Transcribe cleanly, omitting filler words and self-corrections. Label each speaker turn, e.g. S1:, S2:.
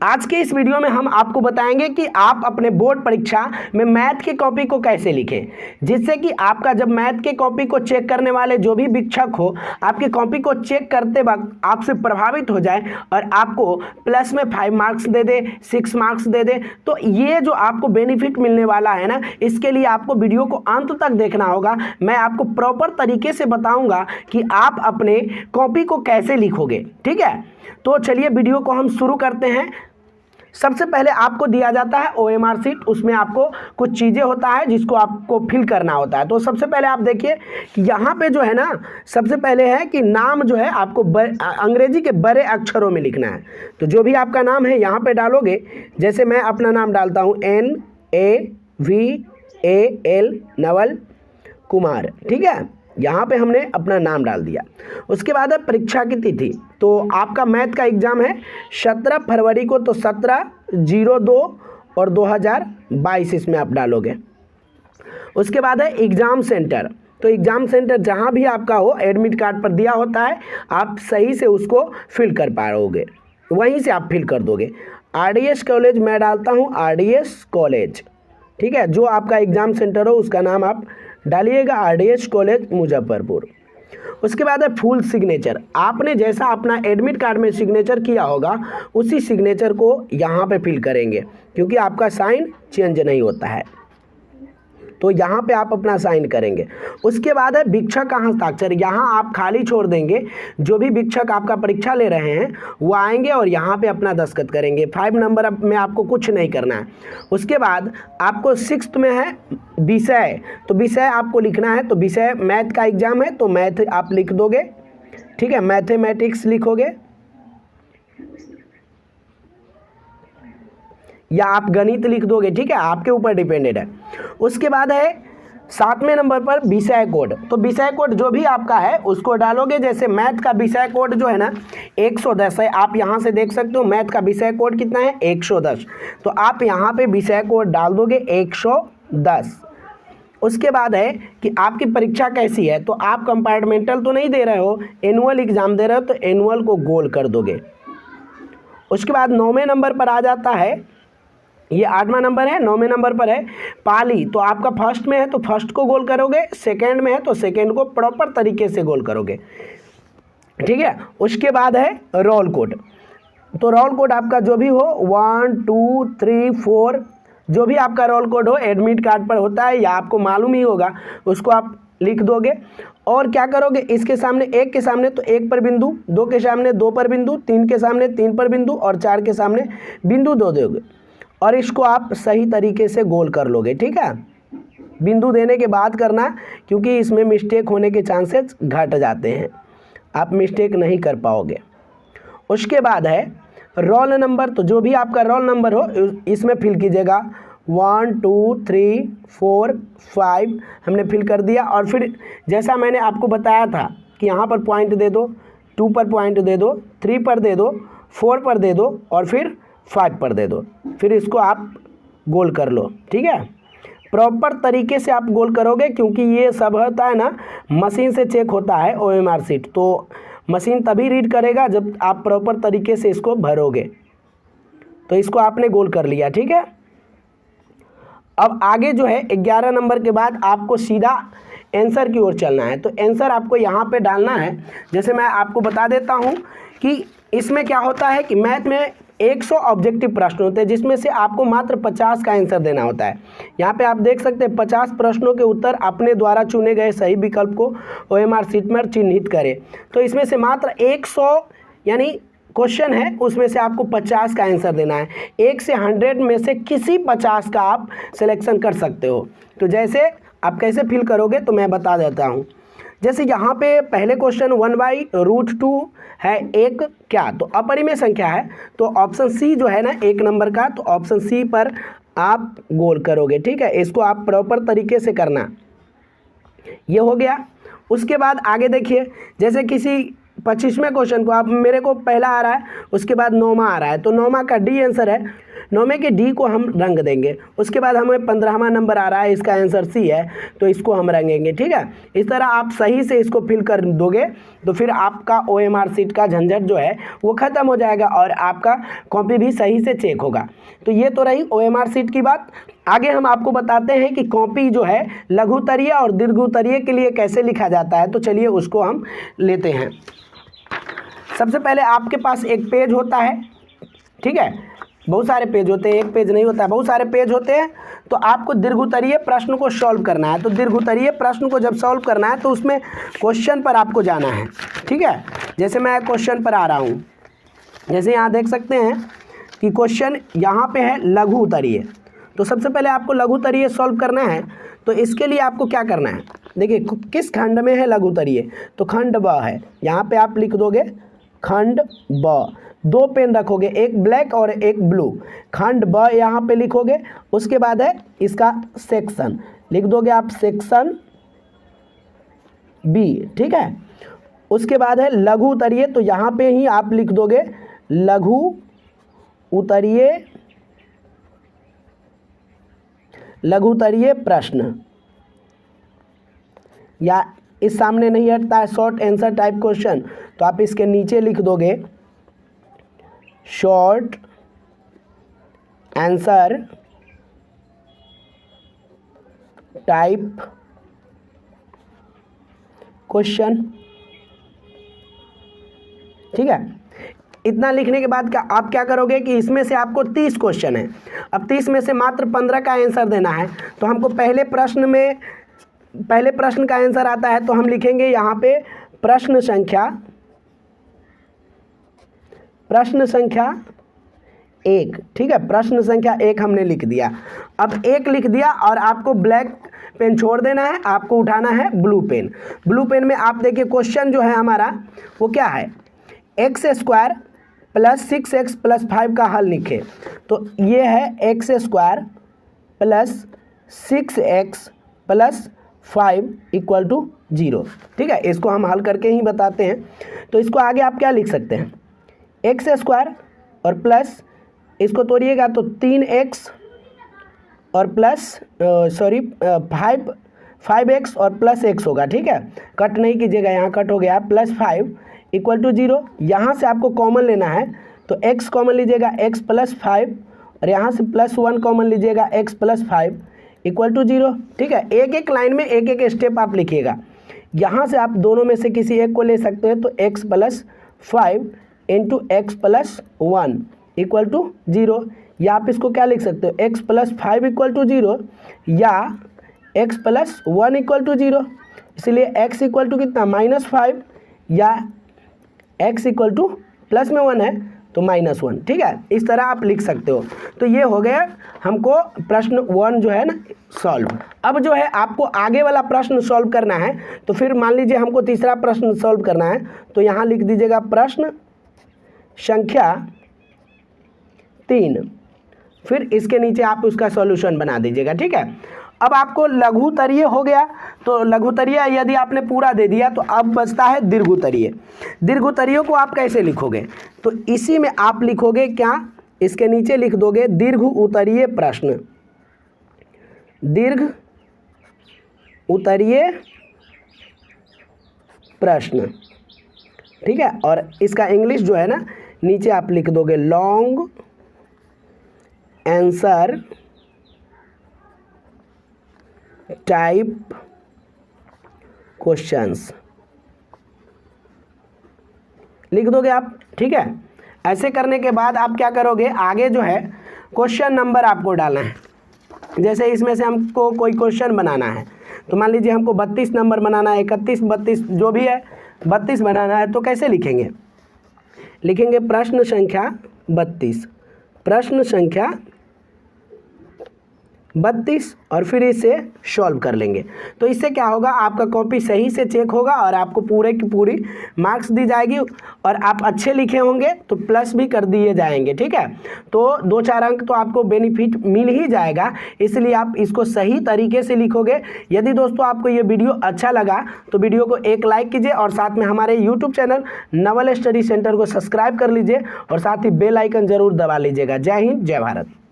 S1: आज के इस वीडियो में हम आपको बताएंगे कि आप अपने बोर्ड परीक्षा में मैथ की कॉपी को कैसे लिखें, जिससे कि आपका जब मैथ के कॉपी को चेक करने वाले जो भी शिक्षक हो आपकी कॉपी को चेक करते वक्त आपसे प्रभावित हो जाए और आपको प्लस में 5 मार्क्स दे दे, 6 मार्क्स दे दे। तो ये जो आपको बेनिफिट मिलने वाला है ना, इसके लिए आपको वीडियो को अंत तक देखना होगा। मैं आपको प्रॉपर तरीके से बताऊंगा कि आप अपने कॉपी को कैसे लिखोगे। ठीक है, तो चलिए वीडियो को हम शुरू करते हैं। सबसे पहले आपको दिया जाता है OMR शीट, उसमें आपको कुछ चीज़ें होता है जिसको आपको फिल करना होता है। तो सबसे पहले आप देखिए कि यहाँ पे जो है ना, सबसे पहले है कि नाम जो है आपको अंग्रेजी के बड़े अक्षरों में लिखना है। तो जो भी आपका नाम है यहाँ पे डालोगे, जैसे मैं अपना नाम डालता हूँ NAVAL नवल कुमार। ठीक है, यहाँ पे हमने अपना नाम डाल दिया। उसके बाद है परीक्षा की तिथि। तो आपका मैथ का एग्ज़ाम है 17 फरवरी को, तो 17/02 और 2022 इसमें आप डालोगे। उसके बाद है एग्ज़ाम सेंटर। तो एग्ज़ाम सेंटर जहाँ भी आपका हो एडमिट कार्ड पर दिया होता है, आप सही से उसको फिल कर पाओगे, वहीं से आप फिल कर दोगे। RDS कॉलेज मैं डालता हूँ RDS कॉलेज। ठीक है, जो आपका एग्ज़ाम सेंटर हो उसका नाम आप डालिएगा RDS कॉलेज मुजफ्फरपुर। उसके बाद है फुल सिग्नेचर। आपने जैसा अपना एडमिट कार्ड में सिग्नेचर किया होगा उसी सिग्नेचर को यहाँ पे फिल करेंगे, क्योंकि आपका साइन चेंज नहीं होता है, तो यहाँ पे आप अपना साइन करेंगे। उसके बाद है वीक्षक का हस्ताक्षर। यहाँ आप खाली छोड़ देंगे, जो भी वीक्षक आपका परीक्षा ले रहे हैं वो आएंगे और यहाँ पे अपना दस्तखत करेंगे। 5 नंबर में आपको कुछ नहीं करना है। उसके बाद आपको 6th में है विषय। तो विषय आपको लिखना है, तो विषय मैथ का एग्ज़ाम है तो मैथ आप लिख दोगे। ठीक है, मैथमेटिक्स लिखोगे या आप गणित लिख दोगे। ठीक है, आपके ऊपर डिपेंडेड है। उसके बाद है 7वें नंबर पर विषय कोड। तो विषय कोड जो भी आपका है उसको डालोगे। जैसे मैथ का विषय कोड जो है ना 110 है, आप यहाँ से देख सकते हो मैथ का विषय कोड कितना है 110। तो आप यहाँ पे विषय कोड डाल दोगे 110। उसके बाद है कि आपकी परीक्षा कैसी है। तो आप कंपार्टमेंटल तो नहीं दे रहे हो, एनुअल एग्ज़ाम दे रहे हो, तो एनुअल को गोल कर दोगे। उसके बाद 9वें नंबर पर आ जाता है, ये 8वां नंबर है, 9वें नंबर पर है पाली। तो आपका फर्स्ट में है तो फर्स्ट को गोल करोगे, सेकंड में है तो सेकंड को प्रॉपर तरीके से गोल करोगे। ठीक है, उसके बाद है रोल कोड। तो रोल कोड आपका जो भी हो 1 2 3 4 जो भी आपका रोल कोड हो एडमिट कार्ड पर होता है या आपको मालूम ही होगा, उसको आप लिख दोगे। और क्या करोगे, इसके सामने 1 के सामने तो 1 पर बिंदु, 2 के सामने 2 पर बिंदु, 3 के सामने 3 पर बिंदु और 4 के सामने बिंदु 2 दोगे और इसको आप सही तरीके से गोल कर लोगे। ठीक है, बिंदु देने के बाद करना, क्योंकि इसमें मिस्टेक होने के चांसेस घट जाते हैं, आप मिस्टेक नहीं कर पाओगे। उसके बाद है रोल नंबर। तो जो भी आपका रोल नंबर हो इसमें फिल कीजिएगा। 1 2 3 4 5 हमने फिल कर दिया। और फिर जैसा मैंने आपको बताया था कि यहाँ पर पॉइंट दे दो, 2 पर पॉइंट दे दो, 3 पर दे दो, 4 पर दे दो और फिर 5 पर दे दो। फिर इसको आप गोल कर लो। ठीक है, प्रॉपर तरीके से आप गोल करोगे, क्योंकि ये सब होता है ना मशीन से चेक होता है OMR शीट। तो मशीन तभी रीड करेगा जब आप प्रॉपर तरीके से इसको भरोगे। तो इसको आपने गोल कर लिया। ठीक है, अब आगे जो है 11 नंबर के बाद आपको सीधा आंसर की ओर चलना है। तो आंसर आपको यहाँ पे डालना है। जैसे मैं आपको बता देता हूँ कि इसमें क्या होता है कि मैथ में 100 ऑब्जेक्टिव प्रश्न होते हैं, जिसमें से आपको मात्र 50 का आंसर देना होता है। यहाँ पे आप देख सकते हैं 50 प्रश्नों के उत्तर अपने द्वारा चुने गए सही विकल्प को OMR शीट में चिन्हित करें। तो इसमें से मात्र 100 यानी क्वेश्चन है, उसमें से आपको 50 का आंसर देना है। 1 से 100 में से किसी 50 का आप सिलेक्शन कर सकते हो। तो जैसे आप कैसे फिल करोगे तो मैं बता देता हूँ। जैसे यहाँ पे पहले क्वेश्चन 1/√2 है, एक क्या, तो अपरिमेय संख्या है, तो ऑप्शन सी जो है ना 1 नंबर का, तो ऑप्शन सी पर आप गोल करोगे। ठीक है, इसको आप प्रॉपर तरीके से करना। ये हो गया। उसके बाद आगे देखिए, जैसे किसी 25वें क्वेश्चन को आप मेरे को पहला आ रहा है, उसके बाद 9वां आ रहा है, तो 9वां का डी आंसर है। 9वें के डी को हम रंग देंगे। उसके बाद हमें 15वां नंबर आ रहा है, इसका आंसर सी है, तो इसको हम रंगेंगे। ठीक है, इस तरह आप सही से इसको फिल कर दोगे तो फिर आपका OMR शीट का झंझट जो है वो ख़त्म हो जाएगा और आपका कॉपी भी सही से चेक होगा। तो ये तो रही OMR शीट की बात। आगे हम आपको बताते हैं कि कॉपी जो है लघु उत्तरीय और दीर्घ उत्तरीय के लिए कैसे लिखा जाता है। तो चलिए उसको हम लेते हैं। सबसे पहले आपके पास एक पेज होता है, ठीक है, बहुत सारे पेज होते हैं, एक पेज नहीं होता है, बहुत सारे पेज होते हैं। तो आपको दीर्घ उत्तरीय प्रश्न को सॉल्व करना है। तो दीर्घ उत्तरीय प्रश्न को जब सॉल्व करना है तो उसमें क्वेश्चन पर आपको जाना है। ठीक है, जैसे मैं क्वेश्चन पर आ रहा हूँ, जैसे यहाँ देख सकते हैं कि क्वेश्चन यहाँ पे है लघु उत्तरीय। तो सबसे पहले आपको लघु उत्तरीय सॉल्व करना है। तो इसके लिए आपको क्या करना है, देखिए किस खंड में है लघु उत्तरीय, तो खंड ब है। यहाँ पे आप लिख दोगे खंड ब, 2 पेन रखोगे, एक ब्लैक और एक ब्लू। खंड ब यहाँ पे लिखोगे। उसके बाद है इसका सेक्शन, लिख दोगे आप सेक्शन बी। ठीक है, उसके बाद है लघु उत्तरीय, तो यहाँ पे ही आप लिख दोगे लघु उत्तरीय, लघु उत्तरीय प्रश्न, या इस सामने नहीं हटता है शॉर्ट आंसर टाइप क्वेश्चन, तो आप इसके नीचे लिख दोगे शॉर्ट आंसर टाइप क्वेश्चन। ठीक है, इतना लिखने के बाद आप क्या करोगे कि इसमें से आपको 30 क्वेश्चन है। अब 30 में से मात्र 15 का आंसर देना है। तो हमको पहले प्रश्न का आंसर आता है, तो हम लिखेंगे यहाँ पे प्रश्न संख्या 1। ठीक है, प्रश्न संख्या 1 हमने लिख दिया। अब 1 लिख दिया और आपको ब्लैक पेन छोड़ देना है, आपको उठाना है ब्लू पेन। ब्लू पेन में आप देखिए क्वेश्चन जो है हमारा वो क्या है, x² + 6x + 5 का हल लिखे। तो ये है x² + 6x + 5 = 0। ठीक है, इसको हम हल करके ही बताते हैं। तो इसको आगे आप क्या लिख सकते हैं, x² और प्लस इसको तोड़िएगा तो 3x और प्लस 5x और प्लस x होगा। ठीक है, कट नहीं कीजिएगा, यहाँ कट हो गया, +5 = 0। यहाँ से आपको कॉमन लेना है, तो x कॉमन लीजिएगा, x + 5, और यहाँ से +1 कॉमन लीजिएगा, x + 5 = 0। ठीक है, एक एक लाइन में एक एक स्टेप आप लिखिएगा। यहाँ से आप दोनों में से किसी एक को ले सकते हैं, तो x + 5 × x + 1 = 0, या आप इसको क्या लिख सकते हो, x + 5 = 0 या x + 1 = 0। इसलिए x = कितना, -5, या x = प्लस में 1 है तो -1। ठीक है, इस तरह आप लिख सकते हो। तो ये हो गया हमको प्रश्न 1 जो है ना सॉल्व। अब जो है आपको आगे वाला प्रश्न सॉल्व करना है। तो फिर मान लीजिए हमको तीसरा प्रश्न सॉल्व करना है, तो यहाँ लिख दीजिएगा प्रश्न संख्या 3, फिर इसके नीचे आप उसका सॉल्यूशन बना दीजिएगा। ठीक है, अब आपको लघु उत्तरीय हो गया। तो लघु उत्तरीय यदि आपने पूरा दे दिया तो अब बचता है दीर्घ उत्तरीय। दीर्घ उत्तरीय को आप कैसे लिखोगे, तो इसी में आप लिखोगे क्या, इसके नीचे लिख दोगे दीर्घ उत्तरीय प्रश्न, दीर्घ उत्तरीय प्रश्न। ठीक है, और इसका इंग्लिश जो है ना नीचे आप लिख दोगे लॉन्ग आंसर टाइप क्वेश्चंस लिख दोगे आप। ठीक है, ऐसे करने के बाद आप क्या करोगे, आगे जो है क्वेश्चन नंबर आपको डालना है। जैसे इसमें से हमको कोई क्वेश्चन बनाना है, तो मान लीजिए हमको 32 नंबर बनाना है, 31, 32 जो भी है 32 बनाना है, तो कैसे लिखेंगे, लिखेंगे प्रश्न संख्या 32, प्रश्न संख्या 32 और फिर इसे सॉल्व कर लेंगे। तो इससे क्या होगा, आपका कॉपी सही से चेक होगा और आपको पूरे की पूरी मार्क्स दी जाएगी और आप अच्छे लिखे होंगे तो प्लस भी कर दिए जाएंगे। ठीक है, तो 2-4 अंक तो आपको बेनिफिट मिल ही जाएगा, इसलिए आप इसको सही तरीके से लिखोगे। यदि दोस्तों आपको ये वीडियो अच्छा लगा तो वीडियो को एक लाइक कीजिए और साथ में हमारे YouTube channel Naval study centre को सब्सक्राइब कर लीजिए और साथ ही बेल आइकन जरूर दबा लीजिएगा। जय हिंद, जय भारत।